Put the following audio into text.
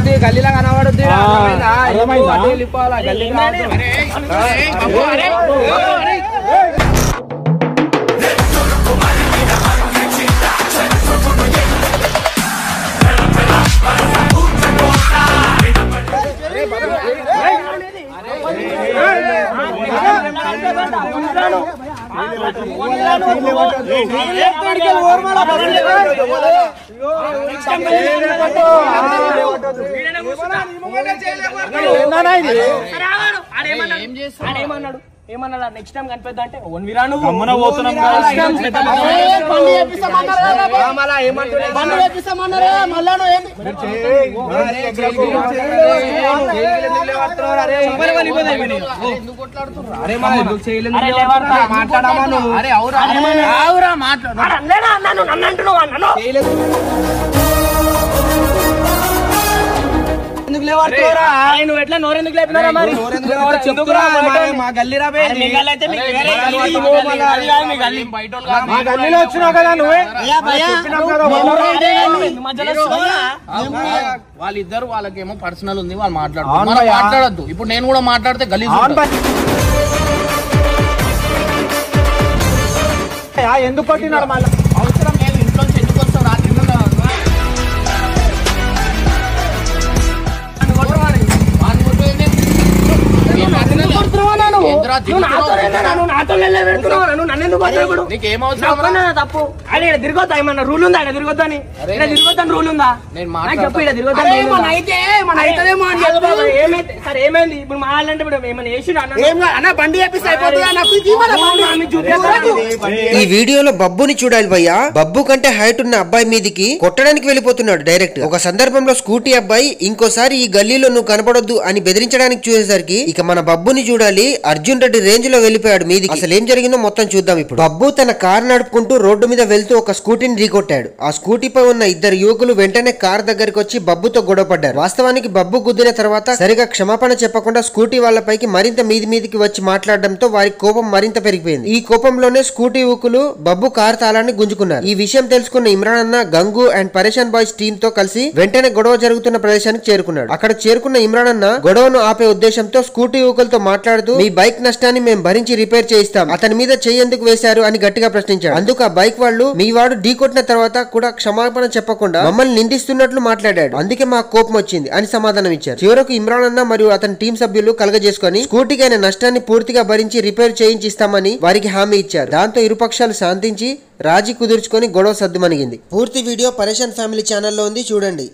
కనబడుద్ది గల్లీలా కనబడుద్ది గల్లీ ఏమన్నా next time కనిపిద్దా అంటే నువ్వు ఎట్లా నోరెందుకు లేపినారా మరి మా గల్లీరా వచ్చినావు కదా నువ్వే వాళ్ళిద్దరు వాళ్ళకేమో పర్సనల్ ఉంది వాళ్ళు మాట్లాడద్దు ఇప్పుడు నేను కూడా మాట్లాడితే గలీజ్ ఎందుకు కొట్టినాడు మళ్ళీ అవసరం లేదు ఇంట్లో ఎందుకు వస్తావు రా తప్పు అదే తిరగొద్దా ఏమన్నా రూల్ ఉందా ఇక్కడ తిరగొద్దని ఇక్కడ తిరగొద్దని రూల్ ఉందా చెప్పు ఇక్కడ తిరగొద్దాం సార్ ఏమైంది ఇప్పుడు మా వాళ్ళంటే ఇప్పుడు ఏమైనా వేసి అన్న బండి ఈ వీడియోలో బబ్బుని చూడాలి భయ్యా. బబ్బు కంటే హైట్ ఉన్న అబ్బాయి మీదికి కొట్టడానికి వెళ్ళిపోతున్నాడు డైరెక్ట్. ఒక సందర్భంలో స్కూటీ అబ్బాయి ఇంకోసారి ఈ గల్లీలో నువ్వు కనపడొద్దు అని బెదిరించడానికి చూసేసరికి ఇక మన బబ్బుని చూడాలి అర్జున్ రెడ్డి రేంజ్ లో వెళ్ళిపోయాడు మీదికి. అసలు ఏం జరిగిందో మొత్తం చూద్దాం ఇప్పుడు. బబ్బు తన కార్ నడుపుకుంటూ రోడ్డు మీద వెళ్తూ ఒక స్కూటీని ఢీకొట్టాడు. ఆ స్కూటీపై ఉన్న ఇద్దరు యువకులు వెంటనే కార్ దగ్గరికి వచ్చి బబ్బుతో గొడవపడ్డారు. వాస్తవానికి బబ్బు గుద్దిన తర్వాత సరిగా క్షమాపణ చెప్పకుండా స్కూటీ వాళ్ళపైకి మరింత మీదికి వచ్చి మాట్లాడడంతో వారి కోపం మరింత పెరిగిపోయింది. ఈ కోపంలోనే స్కూటీ యువకులు బబ్బు కార్ తాళాన్ని గుంజుకున్నారు. ఈ విషయం తెలుసుకున్న ఇమ్రాన్ అన్న, గంగు అండ్ పరేషాన్ బాయ్స్ టీమ్ తో కలిసి వెంటనే గొడవ జరుగుతున్న ప్రదేశానికి చేరుకున్నాడు. అక్కడ చేరుకున్న ఇమ్రాన్ అన్న గొడవను ఆపే ఉద్దేశంతో స్కూటీ యువకులతో మాట్లాడుతూ మీ బైక్ నష్టాన్ని మేము భరించి రిపేర్ చేయిస్తాం, అతని మీద చెయ్యేందుకు వేశారు అని గట్టిగా ప్రశ్నించాడు. అందుకు ఆ బైక్ వాళ్ళు మీ వాడు ఢీకొట్టిన తర్వాత కూడా క్షమాపణ చెప్పకుండా మమ్మల్ని నిందిస్తున్నట్లు మాట్లాడాడు, అందుకే మాకు కోపం వచ్చింది అని సమాధానం ఇచ్చారు. చివరకు ఇమ్రాన్ అన్న మరియు అతని టీం సభ్యులు కలగజేసుకుని స్కూటీకి అయిన నష్టాన్ని పూర్తిగా భరించి రిపేర్ చేయించిస్తామని వారికి హామీ ఇచ్చారు. దాంతో ఇరుపక్షాలు శాంతించి రాజీ కుదుర్చుకొని గొడవ సద్దుమణిగింది. పూర్తి వీడియో పరేషాన్ ఫ్యామిలీ ఛానల్లో ఉంది, చూడండి.